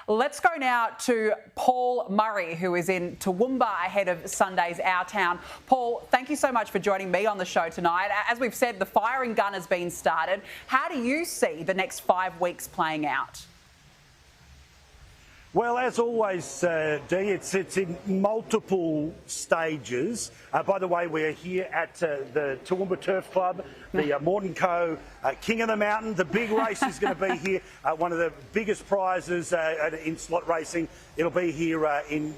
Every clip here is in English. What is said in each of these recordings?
Let's go now to Paul Murray, who is in Toowoomba ahead of Sunday's Our Town. Paul, thank you so much for joining me on the show tonight. As we've said, the firing gun has been started. How do you see the next 5 weeks playing out? Well, as always, Dee, it's in multiple stages. By the way, we're here at the Toowoomba Turf Club, the Morton Co. King of the Mountain. The big race is going to be here. One of the biggest prizes in slot racing. It'll be here in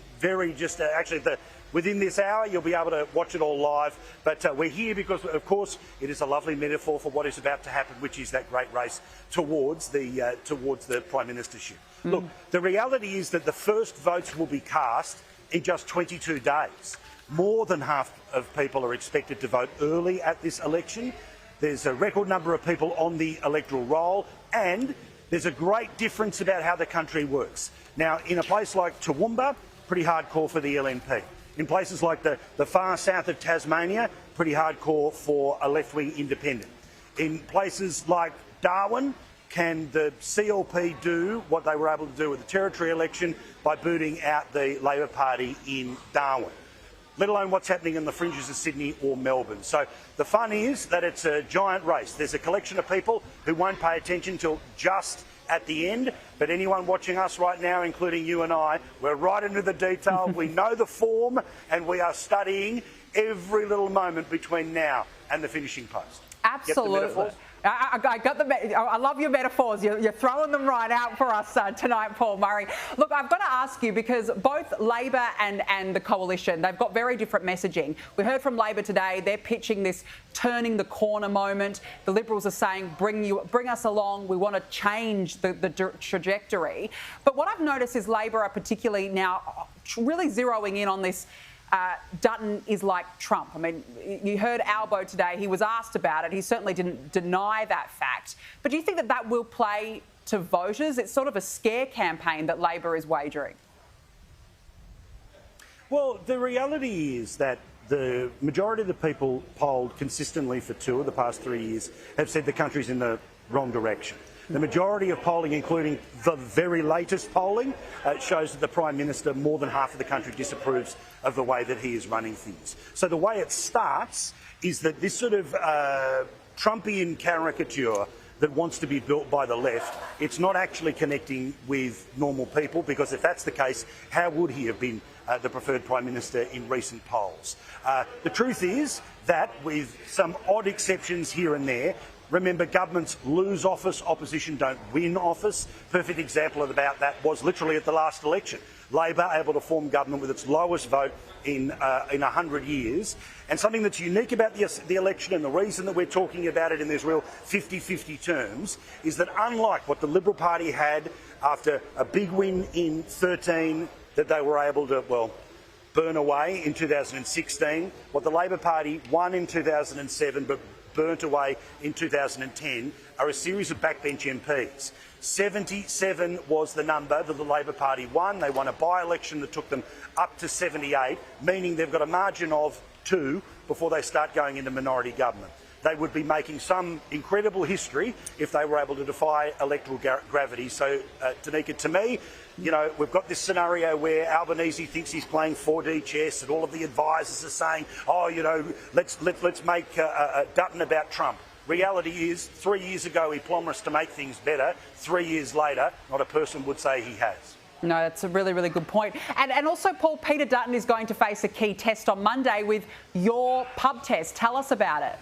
within this hour. You'll be able to watch it all live. But we're here because, of course, it is a lovely metaphor for what is about to happen, which is that great race towards the Prime Ministership. Look, the reality is that the first votes will be cast in just 22 days. More than half of people are expected to vote early at this election. There's a record number of people on the electoral roll, and there's a great difference about how the country works. Now, in a place like Toowoomba, pretty hardcore for the LNP. In places like the far south of Tasmania, pretty hardcore for a left-wing independent. In places like Darwin, can the CLP do what they were able to do with the territory election by booting out the Labor Party in Darwin, let alone what's happening in the fringes of Sydney or Melbourne? So the fun is that it's a giant race. There's a collection of people who won't pay attention till just at the end, but anyone watching us right now, including you and I, we're right into the detail. We know the form, and we are studying every little moment between now and the finishing post. Absolutely. I love your metaphors. You're throwing them right out for us tonight, Paul Murray. Look, I've got to ask you, because both Labor and the Coalition, they've got very different messaging. We heard from Labor today. They're pitching this turning the corner moment. The Liberals are saying, bring us along. We want to change the trajectory. But what I've noticed is Labor are particularly now really zeroing in on this Dutton is like Trump. I mean, you heard Albo today. He was asked about it. He certainly didn't deny that fact. But do you think that that will play to voters? It's sort of a scare campaign that Labor is wagering. Well, the reality is that the majority of the people polled consistently for two of the past 3 years have said the country's in the wrong direction. The majority of polling, including the very latest polling, shows that the Prime Minister, more than half of the country, disapproves of the way that he is running things. So the way it starts is that this sort of Trumpian caricature that wants to be built by the left, it's not actually connecting with normal people, because if that's the case, how would he have been the preferred Prime Minister in recent polls? The truth is that, with some odd exceptions here and there, remember, governments lose office, opposition don't win office. Perfect example about that was literally at the last election. Labor able to form government with its lowest vote in 100 years. And something that's unique about the election, and the reason that we're talking about it in these real 50-50 terms, is that unlike what the Liberal Party had after a big win in 13 that they were able to, well, burn away in 2016, what the Labor Party won in 2007 but burnt away in 2010 are a series of backbench MPs. 77 was the number that the Labor Party won. They won a by-election that took them up to 78, meaning they've got a margin of 2 before they start going into minority government. They would be making some incredible history if they were able to defy electoral gravity. So, Danica, to me, you know, we've got this scenario where Albanese thinks he's playing 4D chess, and all of the advisors are saying, oh, you know, let's make Dutton about Trump. Reality is, 3 years ago he promised to make things better. 3 years later, not a person would say he has. No, that's a really, really good point. And also, Paul, Peter Dutton is going to face a key test on Monday with your pub test. Tell us about it.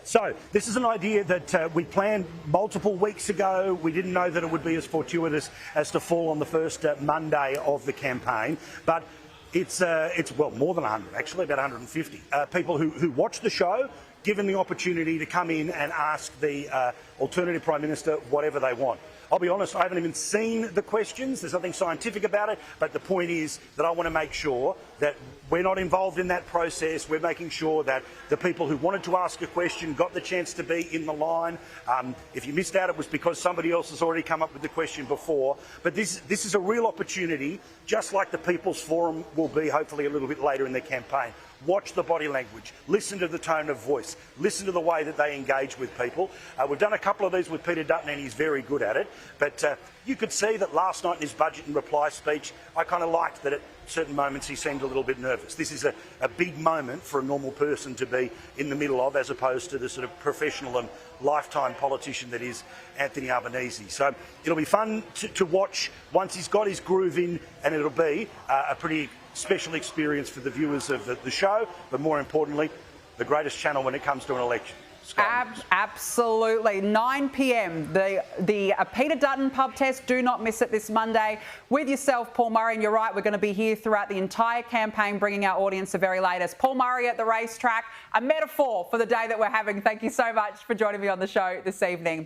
So, this is an idea that we planned multiple weeks ago. We didn't know that it would be as fortuitous as to fall on the first Monday of the campaign. But it's well, more than 100, actually, about 150 people who watch the show, given the opportunity to come in and ask the alternative Prime Minister whatever they want. I'll be honest, I haven't even seen the questions. There's nothing scientific about it, but the point is that I want to make sure that we're not involved in that process. We're making sure that the people who wanted to ask a question got the chance to be in the line. If you missed out, it was because somebody else has already come up with the question before. But this is a real opportunity, just like the People's Forum will be hopefully a little bit later in the campaign. watch the body language, listen to the tone of voice, listen to the way that they engage with people. We've done a couple of these with Peter Dutton and he's very good at it, but you could see that last night in his budget and reply speech, I kind of liked that at certain moments he seemed a little bit nervous. This is a big moment for a normal person to be in the middle of, as opposed to the sort of professional and lifetime politician that is Anthony Albanese. So it'll be fun to watch once he's got his groove in, and it'll be a pretty special experience for the viewers of the show, but more importantly, the greatest channel when it comes to an election. Absolutely. 9 p.m. The Peter Dutton pub test. Do not miss it this Monday. With yourself, Paul Murray. And you're right, we're going to be here throughout the entire campaign, bringing our audience the very latest. Paul Murray at the racetrack, a metaphor for the day that we're having. Thank you so much for joining me on the show this evening.